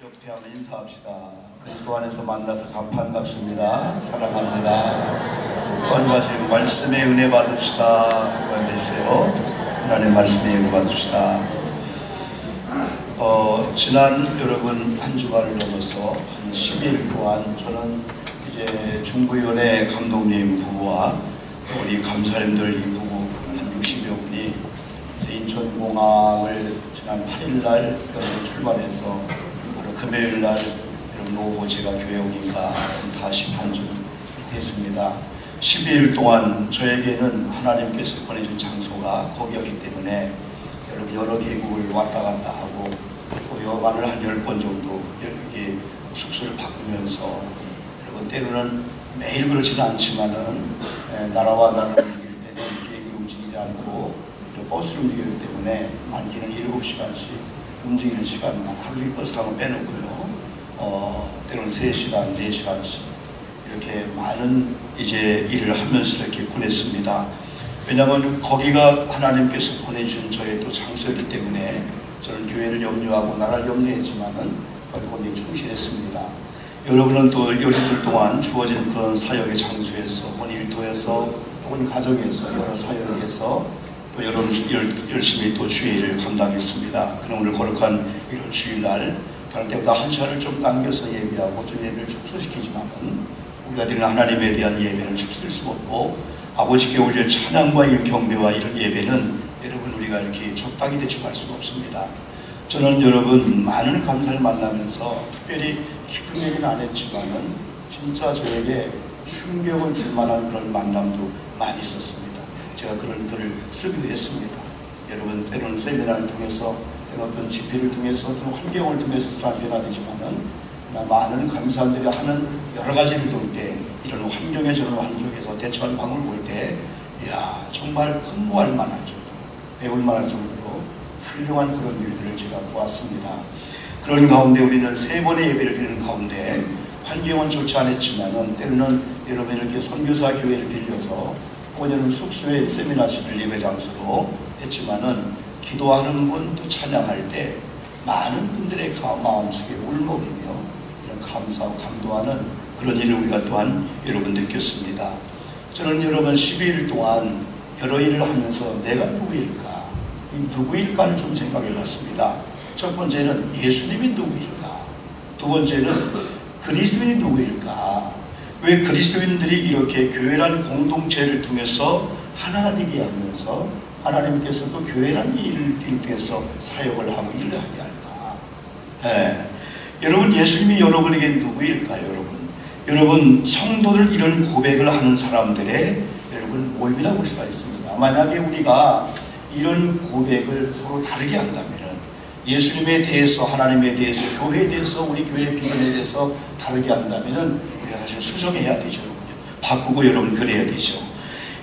옆에 한번 인사합시다. 그리스도 안에서 만나서 반갑습니다. 사랑합니다. 또한 가지 말씀의 은혜 받읍시다. 해주세요. 하나님의 말씀의 은혜 받읍시다. 지난 여러분 한 주간을 넘어서 한 10일 동안 저는 이제 중부위원회 감독님 부부와 우리 감사님들 이 부부 한 60여 분이 인천공항을 지난 8일날 출발해서 바로 금요일날 오후 제가 교회 오니까 다시 한 주 됐습니다. 12일 동안 저에게는 하나님께서 보내준 장소가 거기였기 때문에 여러분 여러 계곡을 왔다 갔다 하고 또 여관을 한 10번 정도 여기 숙소를 바꾸면서 여러분 때로는 매일 그렇지는 않지만은 나라와 나라를 움직일 때는 계획이 움직이지 않고 또 버스를 움직이기 때문에 많게는 7시간씩 움직이는 시간만 하루 종일 버스 타고 빼놓고요. 때로는 3시간, 4시간씩 이렇게 많은 이제 일을 하면서 이렇게 보냈습니다. 왜냐하면 거기가 하나님께서 보내준 저의 또 장소이기 때문에 저는 교회를 염려하고 나라를 염려했지만은 거기에 충실했습니다. 여러분은 또 열흘 동안 주어진 그런 사역의 장소에서 혹은 일터에서 혹은 가정에서 여러 사역에서 또 여러분 열심히 또 주의 일을 감당했습니다. 그럼 오늘 거룩한 이런 주일날 다른 때보다 한 시간을 좀 당겨서 예배하고 좀 예배를 축소시키지만은 우리가 드리는 하나님에 대한 예배는 축소될 수 없고 아버지께 올릴 찬양과 이 경배와 이런 예배는 여러분 우리가 이렇게 적당히 대충할 수가 없습니다. 저는 여러분 많은 감사를 만나면서 특별히 깊은 얘기는 안 했지만은 진짜 저에게 충격을 줄 만한 그런 만남도 많이 있었습니다. 제가 그런 글을 쓰기도 했습니다. 여러분 때로는 세미나를 통해서 때로는 어떤 집회를 통해서 어떤 환경을 통해서 사람이 변화되지만은 많은 감사들이 하는 여러 가지를 볼 때 이런 환경에 저런 환경에서 대처하는 방법을 볼 때 이야 정말 흠모할 만할 정도 배울 만할 정도로 훌륭한 그런 일들을 제가 보았습니다. 그런 가운데 우리는 3번의 예배를 드리는 가운데 환경은 좋지 않았지만은 때로는 여러분 이렇게 선교사 교회를 빌려서 오늘은 숙소에 세미나실을 예배 장소로 했지만은 기도하는 분 또 찬양할 때 많은 분들의 마음속에 울먹이며 이런 감사하고 감동하는 그런 일을 우리가 또한 여러분 느꼈습니다. 저는 여러분 12일 동안 여러 일을 하면서 내가 누구일까? 이 누구일까를 좀 생각해 봤습니다. 첫 번째는 예수님이 누구일까? 두 번째는 그리스도인이 누구일까? 왜 그리스도인들이 이렇게 교회란 공동체를 통해서 하나가 되게 하면서 하나님께서 또 교회란 일을 통해서 사역을 하고 일을 하게 할까? 여러분 예수님이 여러분에게 누구일까요? 여러분 성도들 이런 고백을 하는 사람들의 여러분 모임이라고 볼 수가 있습니다. 만약에 우리가 이런 고백을 서로 다르게 한다면 예수님에 대해서 하나님에 대해서 교회에 대해서 우리 교회의 비전에 대해서 다르게 한다면 우리가 사실 수정해야 되죠. 바꾸고 여러분 그래야 되죠.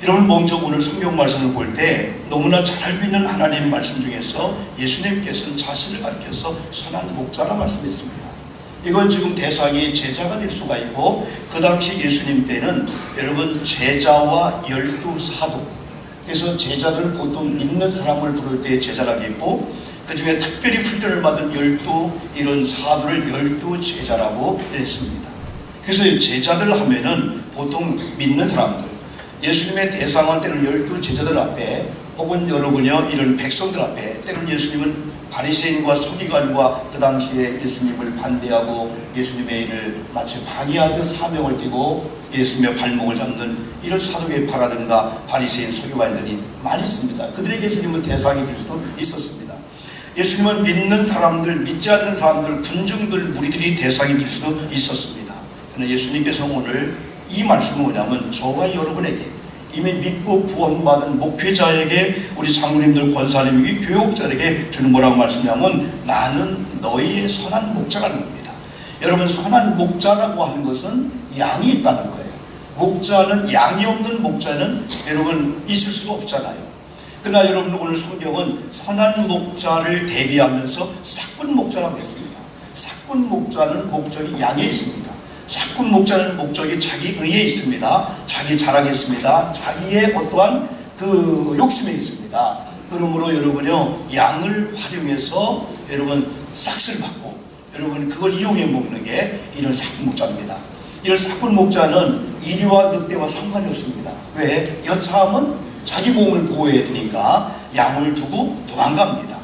여러분 먼저 오늘 성경 말씀을 볼 때 너무나 잘 알고 있는 하나님 말씀 중에서 예수님께서는 자신을 가리켜서 선한 목자라 말씀했습니다. 이건 지금 대상이 제자가 될 수가 있고 그 당시 예수님 때는 여러분 제자와 12사도 그래서 제자들은 보통 믿는 사람을 부를 때 제자라고 했고 그 중에 특별히 훈련을 받은 12 이런 사도를 12제자라고 했습니다. 그래서 제자들 하면은 보통 믿는 사람들 예수님의 대상은 때는 12제자들 앞에 혹은 여러분요 이런 백성들 앞에 때는 예수님은 바리새인과 서기관과 그 당시에 예수님을 반대하고 예수님의 일을 마치 방해하듯 사명을 띠고 예수님의 발목을 잡는 이런 사두개파라든가 바리새인 서기관들이 많이 있습니다. 그들에게 예수님은 대상이 될 수도 있었습니다. 예수님은 믿는 사람들, 믿지 않는 사람들, 군중들, 무리들이 대상이 될 수도 있었습니다. 그러나 예수님께서 오늘 이 말씀은 뭐냐면 저와 여러분에게 이미 믿고 구원받은 목회자에게 우리 장로님들 권사님에게 교육자에게 주는 뭐라고 말씀하냐면 나는 너희의 선한 목자라는 겁니다. 여러분 선한 목자라고 하는 것은 양이 있다는 거예요. 목자는 양이 없는 목자는 여러분 있을 수가 없잖아요. 그러나 여러분 오늘 성경은 선한 목자를 대비하면서 삭군 목자라고 했습니다. 삭군 목자는 목적이 양에 있습니다. 삭군 목자는 목적이 자기 의에 있습니다. 자기 자랑에 있습니다. 자기의 어떠한 그 욕심에 있습니다. 그러므로 여러분요 양을 활용해서 여러분 삭스를 받고 여러분 그걸 이용해 먹는 게 이런 사꾼 목자입니다. 이런 사꾼 목자는 이리와 늑대와 상관이 없습니다. 왜? 여차하면 자기 몸을 보호해야 되니까 양을 두고 도망갑니다.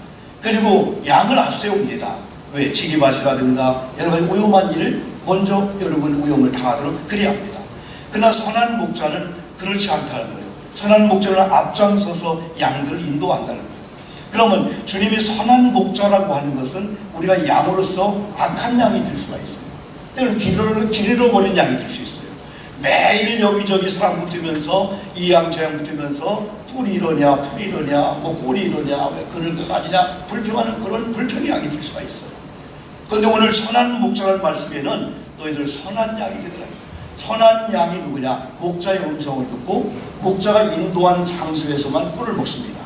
그리고 양을 앞세웁니다. 왜? 지기밭이라든가 여러 가지 위험한 일을 먼저 여러분 위험을 당하도록 그래야 합니다. 그러나 선한 목자는 그렇지 않다는 거예요. 선한 목자는 앞장서서 양들을 인도한다는 거예요. 그러면 주님이 선한 목자라고 하는 것은 우리가 양으로서 악한 양이 될 수가 있어요. 때로는 길 잃어버린 양이 될 수 있어요. 매일 여기저기 사람 붙으면서 이 양 저 양 붙으면서 뿔이 이러냐 풀이 이러냐 뭐 꼴이 이러냐 왜 그럴 것 아니냐 불평하는 그런 불평의 양이 될 수가 있어요. 그런데 오늘 선한 목자라는 말씀에는 너희들 선한 양이 되더라. 선한 양이 누구냐? 목자의 음성을 듣고 목자가 인도하는 장소에서만 꿀을 먹습니다.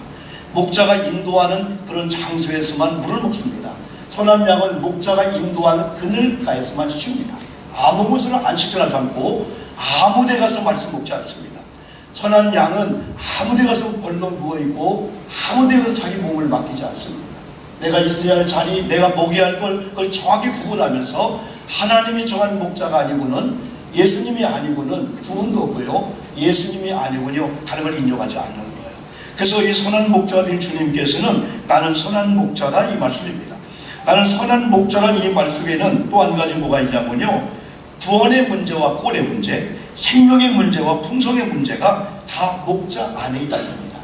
목자가 인도하는 그런 장소에서만 물을 먹습니다. 선한 양은 목자가 인도하는 그늘가에서만 쉽니다. 아무 곳을 안 시켜놔서 않고 아무 데 가서 말씀 먹지 않습니다. 선한 양은 아무 데 가서 벌렁 누워있고 아무 데 가서 자기 몸을 맡기지 않습니다. 내가 있어야 할 자리, 내가 먹여야 할 걸 그걸 정확히 구분하면서 하나님이 정한 목자가 아니고는 예수님이 아니고는 구분도 없고요. 예수님이 아니고요. 다른 걸 인정하지 않는 거예요. 그래서 이 선한 목자가 된 주님께서는 나는 선한 목자다 이 말씀입니다. 나는 선한 목자라는 이 말씀에는 또 한 가지 뭐가 있냐면요. 구원의 문제와 꼴의 문제, 생명의 문제와 풍성의 문제가 다 목자 안에 있다는 겁니다.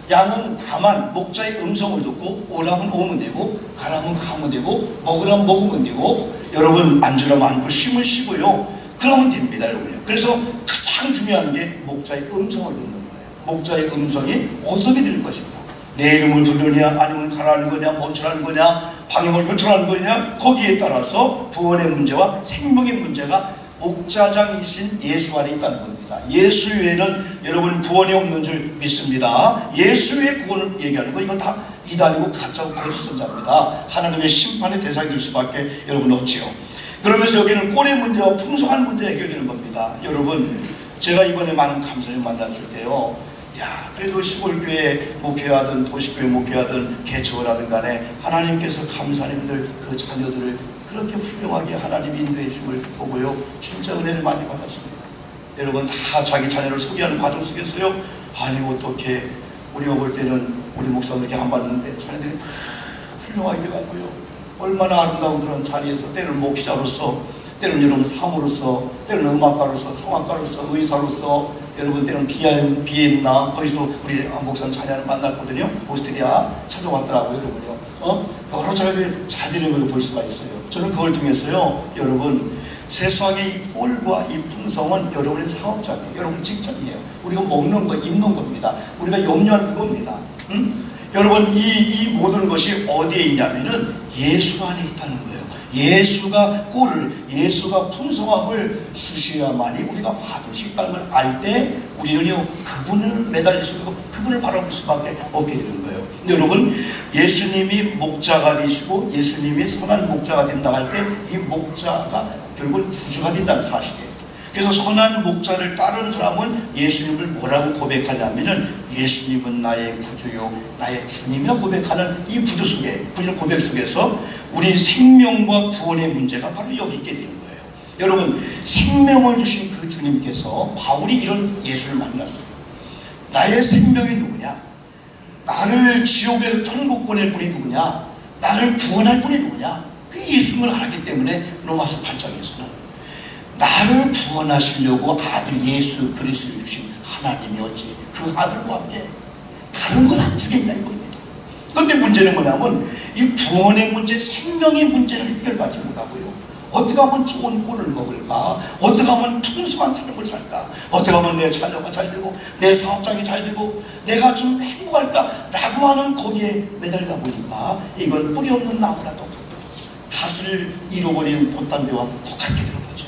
양은 다만 목자의 음성을 듣고 오라면 오면 되고 가라면 가면 되고 먹으라면 먹으면 되고 여러분 앉으라면 앉고 쉬면 쉬고요. 그러면 됩니다, 여러분요. 그래서 가장 중요한 게 목자의 음성을 듣는 거예요. 목자의 음성이 어떻게 될 것인가? 내 이름을 부르냐, 아니면 가라는 거냐, 멈추라는 거냐, 방향을 펼쳐라는 거냐, 거기에 따라서 구원의 문제와 생명의 문제가 목자장이신 예수 안에 있다는 겁니다. 예수 외에는 여러분 구원이 없는 줄 믿습니다. 예수 외의 구원을 얘기하는 거 이건 다 이단이고 가짜고 거짓 선자입니다. 하나님의 심판의 대상이 될 수밖에 여러분 없지요. 그러면서 여기는 꼴의 문제와 풍성한 문제 해결되는 겁니다. 여러분 제가 이번에 많은 감사님 만났을 때요. 야 그래도 시골교회 목회하든 도시교회 목회하든 개척을 하든 간에 하나님께서 감사님들 그 자녀들을 그렇게 훌륭하게 하나님 인도해 줌을 보고요. 진짜 은혜를 많이 받았습니다. 여러분 다 자기 자녀를 소개하는 과정 속에서요. 아니 어떻게 우리가 볼 때는 우리 목사님께 안 봤는데 자녀들이 다 훌륭하게 돼가고요. 얼마나 아름다운 그런 자리에서 때로는 목회자로서 때로는 여러분 사모로서 때로는 음악가로서 성악가로서 의사로서 여러분 때로는 비엔나 거기서 우리 목사님 자녀를 만났거든요. 오스트리아 찾아왔더라고요. 여러분요. 여러 자녀들이 잘 되는 걸 볼 수가 있어요. 저는 그걸 통해서요. 여러분 세상의 이 꼴과 이 풍성은 여러분의 사업자예요. 여러분 직장이에요. 우리가 먹는 거 입는 겁니다. 우리가 염려하는 그겁니다. 여러분 이 모든 것이 어디에 있냐면은 예수 안에 있다는 거예요. 예수가 꼴을 예수가 풍성함을 주셔야만이 우리가 받을 수 있다는 걸 알 때 우리는요 그분을 매달릴 수 있고 그분을 바라볼 수밖에 없게 되는 거예요. 근데 여러분 예수님이 목자가 되시고 예수님이 선한 목자가 된다 할 때 이 목자가 결국은 구주가 된다는 사실이에요. 그래서 선한 목자를 따르는 사람은 예수님을 뭐라고 고백하냐면은 예수님은 나의 구주요 나의 주님이라 고백하는 이 구주 속에 구주 고백 속에서 우리 생명과 구원의 문제가 바로 여기 있게 되는 거예요. 여러분 생명을 주신 그 주님께서 바울이 이런 예수를 만났어요. 나의 생명이 누구냐? 나를 지옥에서 천국 보낼 분이 누구냐? 나를 구원할 분이 누구냐? 그 예수님을 알기 때문에 로마서 8장에서는 나를 구원하시려고 아들 예수 그리스도를 주신 하나님이 어찌 그 아들과 함께 다른 걸 안 주겠냐 이겁니다. 그런데 문제는 뭐냐면 이 구원의 문제, 생명의 문제를 해결받지 못하고요. 어떻게 하면 좋은 꼴을 먹을까? 어떻게 하면 풍성한 삶을 살까? 어떻게 하면 내 자녀가 잘 되고 내 사업장이 잘 되고 내가 좀 행복할까? 라고 하는 거기에 매달리다 보니까 이건 뿌리 없는 나무나 똑같아요. 탓을 잃어버리는 돛담배와 똑같게 되는 거죠.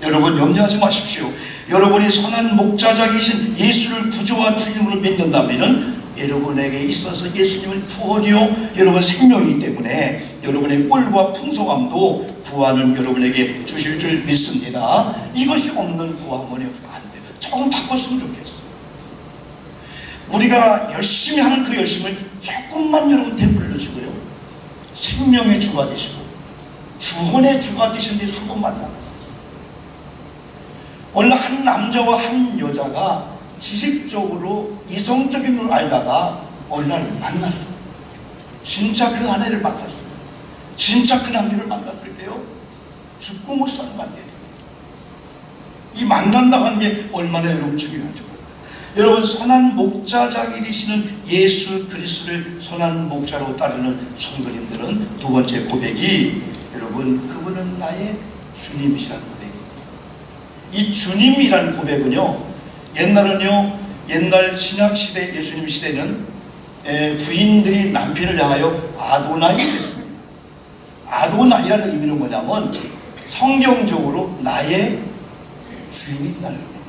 여러분 염려하지 마십시오. 여러분이 선한 목자장이신 예수를 구주와 주님으로 믿는다면 여러분에게 있어서 예수님은 구원이요 여러분 생명이기 때문에 여러분의 꼴과 풍성함도 구원을 여러분에게 주실 줄 믿습니다. 이것이 없는 구원은 안 돼요. 조금 바꿨으면 좋겠어요. 우리가 열심히 하는 그 열심을 조금만 여러분 되풀려 주고요. 생명의 주가 되시고 구원의 주가 되신 일을 한번 만나봤어요. 어느 한 남자와 한 여자가 지식적으로 이성적인 걸 알다가 어느 날 만났어요. 진짜 그 아내를 만났어요. 진짜 그 남편을 만났을 때요, 죽고 못 사는 관계예요. 이 만난다고 하는 게 얼마나 여러분 중요하죠. 여러분, 선한 목자장이시는 예수 그리스도를 선한 목자로 따르는 성도님들은 두 번째 고백이, 여러분, 그분은 나의 주님이시라는 고백입니다. 이 주님이라는 고백은요, 옛날 신약시대, 예수님 시대는 부인들이 남편을 향하여 아도나이를 했습니다. 아도나이라는 의미는 뭐냐면 성경적으로 나의 주인이 있다는 의미입니다.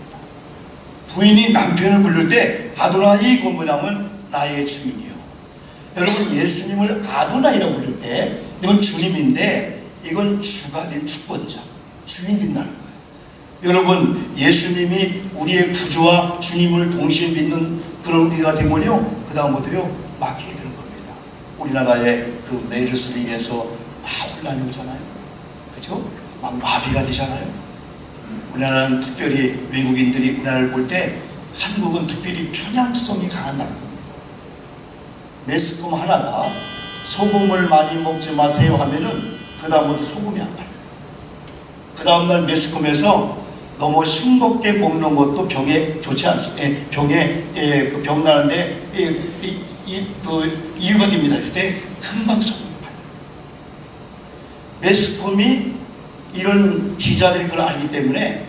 부인이 남편을 부를 때 아도나이, 그건 뭐냐면 나의 주인이요. 여러분, 예수님을 아도나이라고 부를 때 이건 주님인데, 이건 주가 된 주권자, 주인이 된다는 거예요. 여러분, 예수님이 우리의 구주와 주님을 동시에 믿는 그런 우리가 되면요, 그 다음부터요 막히게 되는 겁니다. 우리나라의 그 메르스로 인해서 막 혼란이 오잖아요. 그죠? 막 마비가 되잖아요. 우리나라는 특별히 외국인들이 우리나라를 볼 때 한국은 특별히 편향성이 강한 나라입니다. 매스컴 하나가 소금을 많이 먹지 마세요 하면은 그 다음부터 소금이 안 나요. 그 다음날 매스컴에서 너무 싱겁게 먹는 것도 병에 좋지 않습니다. 병 나는데 이유가 됩니다. 했을 때 금방 소금이 나요. 매스컴이 이런 기자들이 그걸 알기 때문에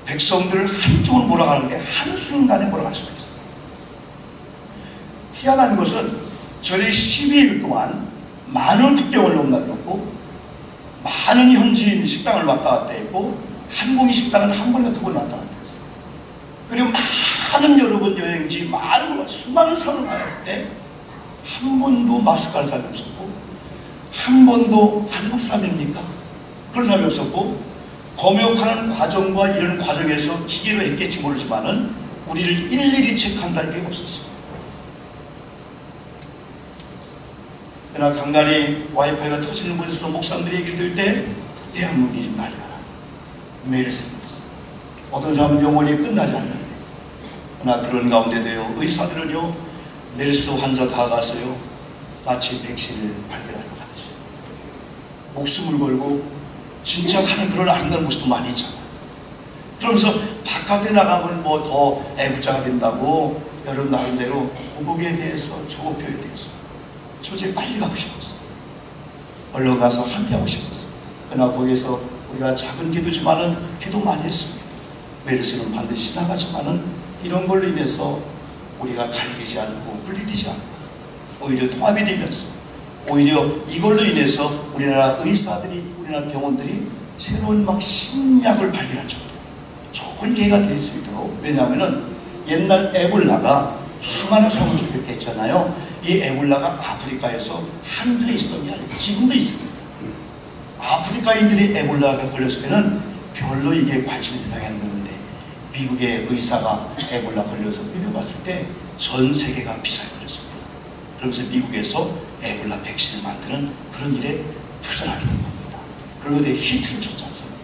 백성들을 한쪽으로 몰아가는데 한순간에 몰아갈 수가 있어요. 희한한 것은 저희 12일 동안 많은 국경을 넘나들었고, 많은 현지인 식당을 왔다 갔다 했고, 한국인 식당은 한 번에 2번 왔다 갔다 했어요. 그리고 많은 여러분 여행지, 수많은 사람을 만났을 때 한 번도 마스크 할 사람이 없었고, 한 번도 한국 사람입니까? 그런 사람이 없었고, 검역하는 과정과 이런 과정에서 기계로 했겠지 모르지만은 우리를 일일이 체크한다는 게 없었어요. 그러나 간간히 와이파이가 터지는 곳에서 목사님들이 얘기를 들을 때 대한민국이 좀 난리가 나요. 메르스입니다. 어떤 사람은 영원히 끝나지 않는데, 그러나 그런 가운데도요, 의사들은요, 메르스 환자 다 가서요, 마치 백신을 발견하러 가듯이 목숨을 걸고 진짜 하는 그런 아름다운 모습도 많이 있잖아요. 그러면서 바깥에 나가면 뭐 더 애국자가 된다고 여러분 나름대로 고국에 대해서, 조국교에 대해서 솔직히 빨리 가고 싶었어요. 얼른 가서 함께하고 싶었어요. 그러나 거기에서 우리가 작은 기도지만은 기도 많이 했습니다. 메르스는 반드시 나가지만은 이런 걸로 인해서 우리가 갈리지 않고 분리되지 않고 오히려 통합이 되면서, 오히려 이걸로 인해서 우리나라 의사들이, 우리나라 병원들이 새로운 막 신약을 발견할 정도로 좋은 기회가 될 수 있도록. 왜냐하면은 옛날 에볼라가 수많은 사람을 죽였게 했잖아요. 이 에볼라가 아프리카에서 한두에 있었던 게 아니고 지금도 있습니다. 아프리카인들이 에볼라가 걸렸을 때는 별로 이게 관심의 대상이 안 되는데, 미국의 의사가 에볼라 걸려서 믿어봤을 때 전 세계가 비상에 걸렸습니다. 그러면서 미국에서 에볼라 백신을 만드는 그런 일에 투자하게 된 겁니다. 그런 것에 히트를 줬지 않습니다.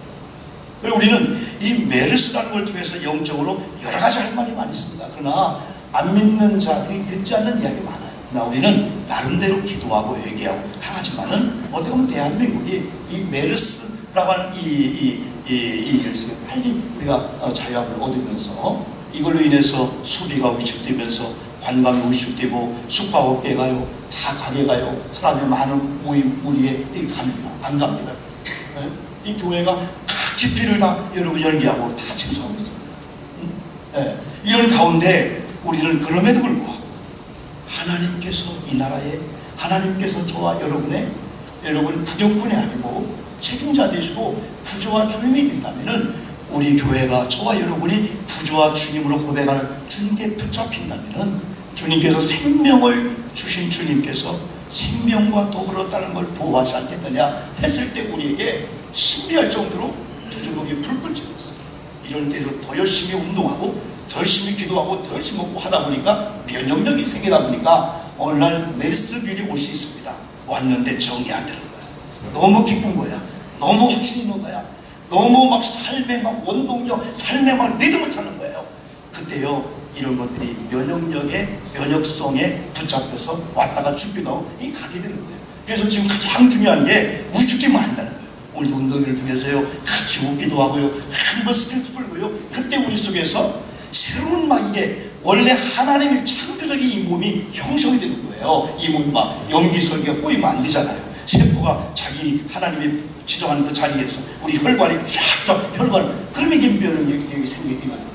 그리고 우리는 이 메르스라는 걸 통해서 영적으로 여러 가지 할 말이 많이 있습니다. 그러나 안 믿는 자들이 듣지 않는 이야기 많아요. 그러나 우리는 나름대로 기도하고 얘기하고 다 하지만은 어떻게 보면 대한민국이 이 메르스라고 하는 이 일에서 빨리 우리가 자유함을 얻으면서, 이걸로 인해서 소비가 위축되면서 관광이 위축되고 숙박업계 가요, 다 가게 가요, 사람이 많은 모임 무리에 갑니다. 안 갑니다. 네? 이 교회가 각 집회를 다 여러분 연기하고 다 증서하고 있습니다. 네. 이런 가운데 우리는 그럼에도 불구하고 하나님께서 이 나라에, 하나님께서 저와 여러분 부정꾼이 아니고 책임자 되시고 구주와 주님이 된다면은, 우리 교회가 저와 여러분이 구주와 주님으로 고백하는 주님께 붙잡힌다면은, 주님께서 생명을 주신 주님께서 생명과 더불어 다른 걸 보호하지 않겠느냐 했을 때 우리에게 신비할 정도로 두주먹이 불끈 찔렀어요. 이런 때로 더 열심히 운동하고 더 열심히 기도하고 더 열심히 먹고 하다 보니까 면역력이 생기다 보니까 어느 날 메르스균이 올 수 있습니다. 왔는데 정이 안 되는 거예요. 너무 기쁜 거야. 너무 확신 있는 거야. 너무 막 삶의 막 원동력, 삶의 막 리듬을 타는 거예요. 그때요, 이런 것들이 면역력에, 면역성에 붙잡혀서 왔다가 죽기도 하고 이 가게 되는 거예요. 그래서 지금 가장 중요한 게 우습게만 한다는 거예요. 오늘 운동회를 통해서요, 같이 웃기도 하고요, 한번 스트레스 풀고요. 그때 우리 속에서 새로운 막 이게 원래 하나님의 창조적인 이 몸이 형성이 되는 거예요. 이 몸이 막 염기설계가 꼬이면 안 되잖아요. 세포가 자기 하나님이 지정한 그 자리에서 우리 혈관이 쫙 혈관, 그러면 이게 면역력이 생기게 되거든요.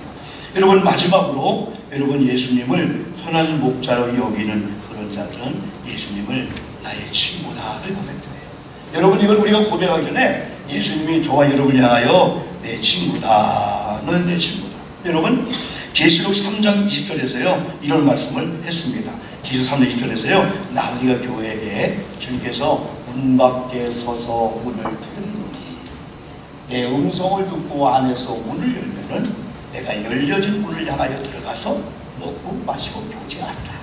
여러분, 마지막으로 여러분, 예수님을 선한 목자로 여기는 그런 자들은 예수님을 나의 친구다 그 고백도 해요. 여러분, 이걸 우리가 고백하기 전에 예수님이 저와 여러분을 향하여 내 친구다, 너는 내 친구다. 여러분, 계시록 3장 20절에서요 이런 말씀을 했습니다. 계시록 3장 20절에서요 라우디가 교회에게 주님께서 문 밖에 서서 문을 두드리노니 내 음성을 듣고 안에서 문을 열면은 내가 열려진 문을 향하여 들어가서 먹고 마시고 교제하리라.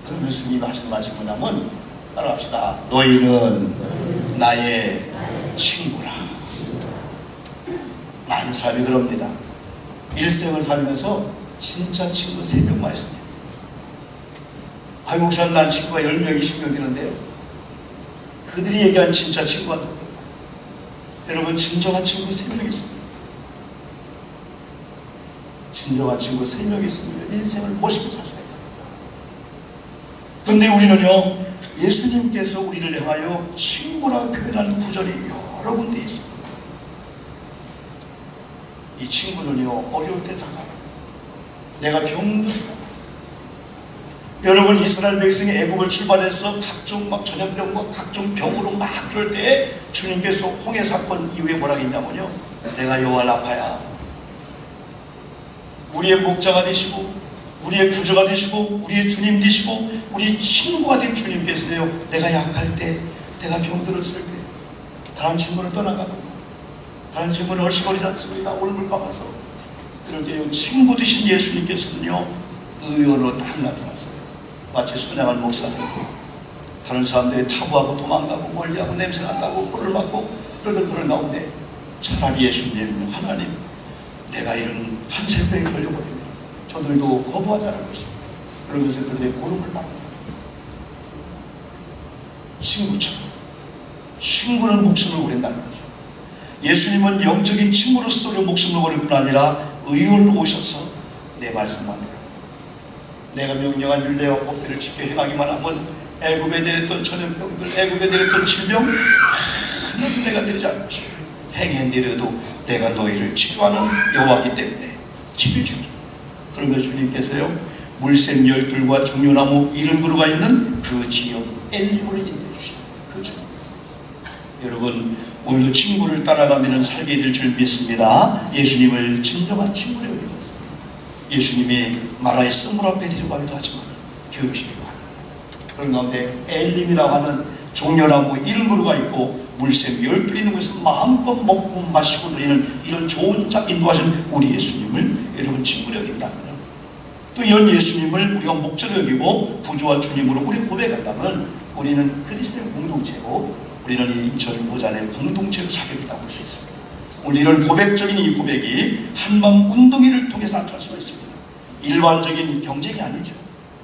그러면서 주님이 하신 말씀이 뭐냐면, 따라합시다. 너희는 나의 친구라. 많은 사람이 그럽니다. 일생을 살면서 진짜 친구 3명만 있습니다. 목사님, 난 친구가 10명, 20명 되는데요, 그들이 얘기한 진짜 친구가 누구입니까? 여러분, 진정한 친구 3명 있습니다. 진정한 친구 3명 있으면 인생을 멋있게 살 수가 있답니다. 그런데 우리는요, 예수님께서 우리를 향하여 친구라 표현하는 구절이 여러 군데 있습니다. 이 친구는요, 어려울 때 다가와요. 내가 병들었어요. 여러분, 이스라엘 백성이 애국을 출발해서 각종 막 전염병과 각종 병으로 막 그럴 때 주님께서 홍해 사건 이후에 뭐라고 했냐면요, 내가 여호와 라파야, 우리의 목자가 되시고 우리의 구주가 되시고 우리의 주님 되시고 우리 친구가 된 주님께서요, 내가 약할 때, 내가 병들었을 때 다른 친구를 떠나가고 다른 친구는 얼씨거리지 않습니다. 얼굴 감아서. 그럴 때요, 친구 되신 예수님께서는요 의외로 딱 나타났어요. 마치 순양한 목사들, 다른 사람들이 타부하고 도망가고 멀리하고 냄새난다고 코를 막고 그러던 그런 가운데 차라리 예수님, 하나님, 내가 이런 한세병에 걸려버리면 저들도 거부하자는 것입니다. 그러면서 그들의 고름을 막는다. 친구처럼. 친구는 목숨을 버린다는 거죠. 예수님은 영적인 친구로서 목숨을 버릴 뿐 아니라 의원으로 오셔서 내 말씀만 들어, 내가 명령한 율례와 법들을 지켜 행하기만 하면 애굽에 내렸던 전염병들, 애굽에 내렸던 질병 하나도 내가 내리지 않을 것이고 행해 내려도 내가 너희를 치료하는 여호와이기 때문에 지켜주기. 그러면 주님께서요, 물샘 열둘과 종려나무 70그루가 있는 그 지역 엘림으로 인도해 주시고 그 주. 여러분, 오늘도 친구를 따라가면 살게 될 줄 믿습니다. 예수님을 진정한 친구로 여기면서 예수님이 마라의 쓴물 앞에 데려가기도 하지만 교육시키고 하는 그런 가운데 엘림이라고 하는 종려나무 70그루가 있고 물샘 12 있는 곳에서 마음껏 먹고 마시고 누리는 이런 좋은 자 인도하신 우리 예수님을 여러분 친구로 여긴다면, 또 이런 예수님을 우리가 목자로 여기고 구주와 주님으로 우리 고백한다면 우리는 그리스도의 공동체고 우리는 이 인천 고잔의 공동체로 자격이 있다고 볼 수 있습니다. 오늘 이런 고백적인 이 고백이 한마음 운동회를 통해서 나타날 수가 있습니다. 일반적인 경쟁이 아니죠.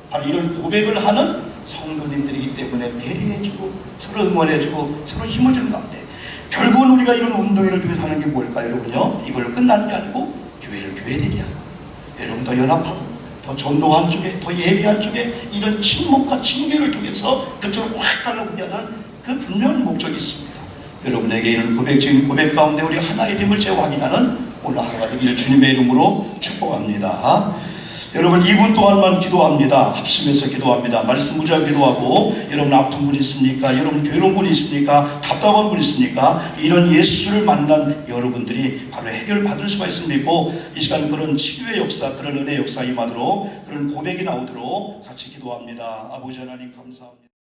바로 이런 고백을 하는 성도님들이기 때문에 배려해주고 서로 응원해주고 서로 힘을 주는 가운데 결국은 우리가 이런 운동회를 통해서 하는 게 뭘까요, 여러분요? 이걸로 끝나는 게 아니고 교회를 교회되게 하고 여러분 더 연합하고 더 전도한 쪽에, 더 예배한 쪽에 이런 친목과 친교를 통해서 그쪽으로 확 달라붙게 하는 그 분명한 목적이 있습니다. 여러분에게 이런 고백적인 고백 가운데 우리 하나의 됨을 재확인하는 오늘 하루가 되기를 주님의 이름으로 축복합니다. 여러분, 2분 동안만 기도합니다. 합심해서 기도합니다. 말씀 무지하게 기도하고, 여러분 아픈 분 있습니까? 여러분 괴로운 분 있습니까? 답답한 분 있습니까? 이런 예수를 만난 여러분들이 바로 해결받을 수가 있음을 믿고 이 시간 그런 치료의 역사, 그런 은혜의 역사 임하도록, 그런 고백이 나오도록 같이 기도합니다. 아버지 하나님 감사합니다.